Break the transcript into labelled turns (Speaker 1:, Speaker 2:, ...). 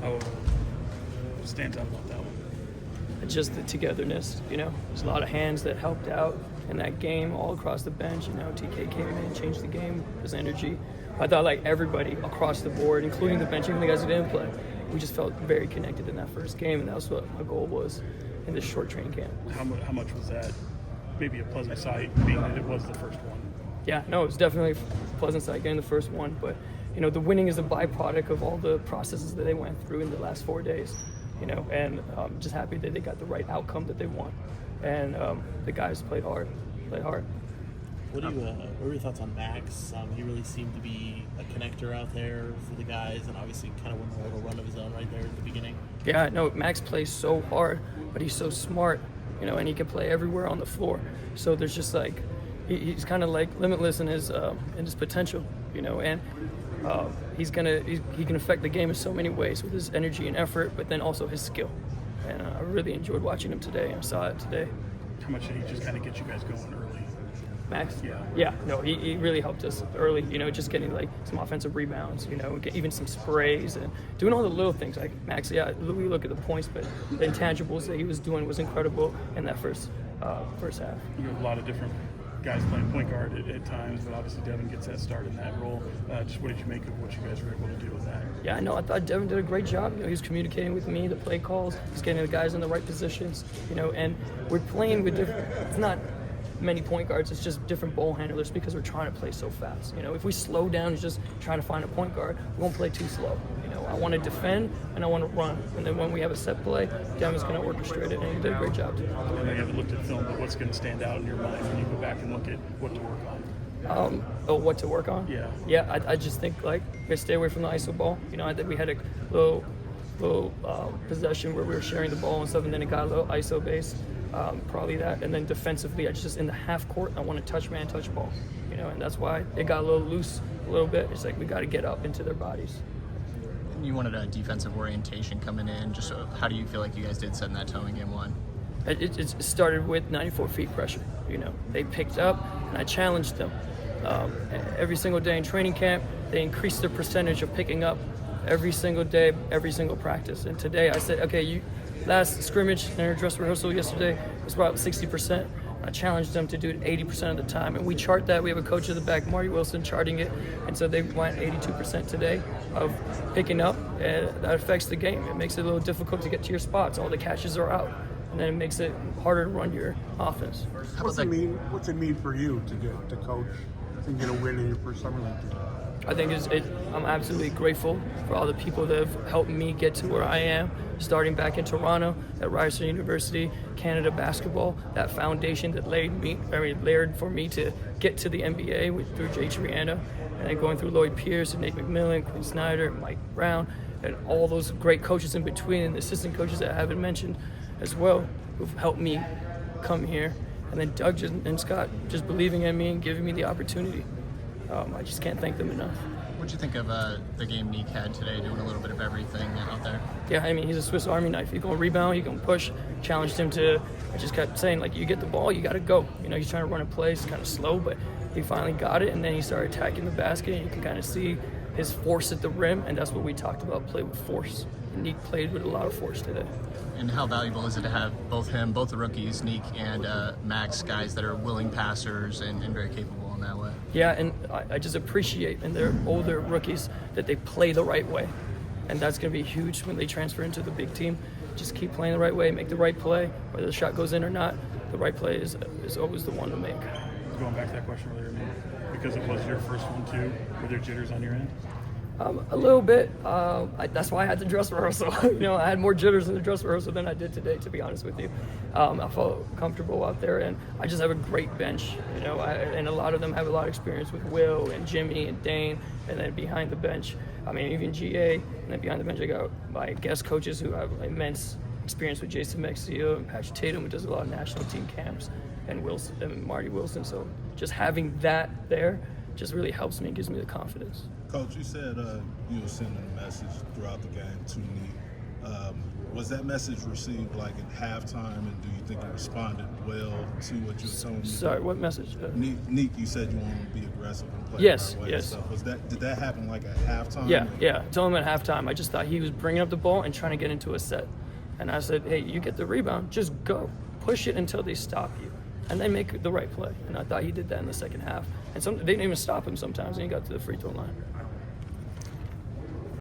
Speaker 1: How stands out about that one?
Speaker 2: Just the togetherness, There's a lot of hands that helped out in that game all across the bench. TK came in and changed the game, his energy. I thought everybody across the board, including the bench, even the guys who didn't play, we just felt very connected in that first game, and that was what my goal was in this short training camp.
Speaker 1: How much was that maybe a pleasant sight, being that it was the first one?
Speaker 2: Yeah, no, it was definitely a pleasant sight getting the first one, but the winning is a byproduct of all the processes that they went through in the last 4 days. And I'm just happy that they got the right outcome that they want. And the guys played hard.
Speaker 3: What are your thoughts on Max? He really seemed to be a connector out there for the guys, and obviously kind of went on a little run of his own right there at the beginning.
Speaker 2: Yeah, no, Max plays so hard, but he's so smart, and he can play everywhere on the floor. So there's just he's kind of limitless in his potential, and he can affect the game in so many ways with his energy and effort, but then also his skill. And I really enjoyed watching him today. I saw it today.
Speaker 1: How much did he just kind of get you guys going early?
Speaker 2: Max?
Speaker 1: Yeah.
Speaker 2: Yeah, no, he really helped us early, just getting some offensive rebounds, even some sprays and doing all the little things. Max, we look at the points, but the intangibles that he was doing was incredible in that first half.
Speaker 1: You have a lot of different guys playing point guard at times, but obviously Devin gets that start in that role. Just what did you make of what you guys were able to do with that?
Speaker 2: Yeah, no, I thought Devin did a great job. He was communicating with me, the play calls, he's getting the guys in the right positions, and we're playing with different, it's not many point guards, it's just different ball handlers because we're trying to play so fast. If we slow down and just trying to find a point guard, we won't play too slow. I want to defend and I want to run. And then when we have a set play, Devin's going to orchestrate it, and he did a great job today.
Speaker 1: I know you haven't looked at film, but what's going to stand out in your mind when you go back and look at what to work on?
Speaker 2: What to work on?
Speaker 1: Yeah.
Speaker 2: Yeah, I just think we stay away from the ISO ball. I think we had a little possession where we were sharing the ball and stuff, and then it got a little ISO based. Probably that, and then defensively, I just in the half court, I want to touch ball, and that's why it got a little loose a little bit. It's we got to get up into their bodies.
Speaker 4: You wanted a defensive orientation coming in. Just how do you feel like you guys did setting that tone in game one?
Speaker 2: It started with 94 feet pressure. They picked up, and I challenged them. Every single day in training camp, they increased their percentage of picking up every single day, every single practice. And today I said, okay, last scrimmage in our dress rehearsal yesterday was about 60%. I challenged them to do it 80% of the time, and we chart that. We have a coach at the back, Marty Wilson, charting it, and so they went 82% today of picking up, and that affects the game. It makes it a little difficult to get to your spots. All the catches are out, and then it makes it harder to run your offense.
Speaker 5: What's it mean for you to coach and get a win in your first summer league game?
Speaker 2: I think I'm absolutely grateful for all the people that have helped me get to where I am, starting back in Toronto at Ryerson University, Canada basketball, that foundation that layered for me to get to the NBA through Jay Triana, and then going through Lloyd Pierce and Nate McMillan, Quinn Snyder, Mike Brown, and all those great coaches in between, and the assistant coaches that I haven't mentioned as well, who've helped me come here, and then Doug and Scott just believing in me and giving me the opportunity. I just can't thank them enough.
Speaker 4: What'd you think of the game Nique had today, doing a little bit of everything out there?
Speaker 2: Yeah, he's a Swiss Army knife. He can rebound, he can push. Challenged him to, I just kept saying, you get the ball, you got to go. He's trying to run a play, it's kind of slow, but he finally got it, and then he started attacking the basket, and you can kind of see his force at the rim, and that's what we talked about, play with force. And Nique played with a lot of force today.
Speaker 4: And how valuable is it to have both the rookies, Nique and Max, guys that are willing passers and very capable in that way?
Speaker 2: Yeah, and I just appreciate in their older rookies that they play the right way. And that's going to be huge when they transfer into the big team. Just keep playing the right way, make the right play. Whether the shot goes in or not, the right play is always the one to make.
Speaker 1: Going back to that question earlier, because it was your first one too, were there jitters on your end?
Speaker 2: A little bit. That's why I had the dress rehearsal. I had more jitters in the dress rehearsal than I did today, to be honest with you. I felt comfortable out there, and I just have a great bench. And a lot of them have a lot of experience with Will and Jimmy and Dane, and then behind the bench, even GA, and then behind the bench I got my guest coaches who have immense experience with Jason Mexia and Patrick Tatum, who does a lot of national team camps, and Wilson and Marty Wilson. So just having that there just really helps me and gives me the confidence.
Speaker 6: Coach, you said you were sending a message throughout the game to Nique. Was that message received like at halftime, and do you think it responded well to what you were telling me?
Speaker 2: Sorry, what message?
Speaker 6: Nique, you said you want to be aggressive and play
Speaker 2: Yes,
Speaker 6: the right way.
Speaker 2: yes.
Speaker 6: So did that happen like at halftime?
Speaker 2: Yeah. Told him at halftime. I just thought he was bringing up the ball and trying to get into a set. And I said, hey, you get the rebound, just go. Push it until they stop you. And they make the right play. And I thought he did that in the second half. And they didn't even stop him sometimes, and he got to the free throw line.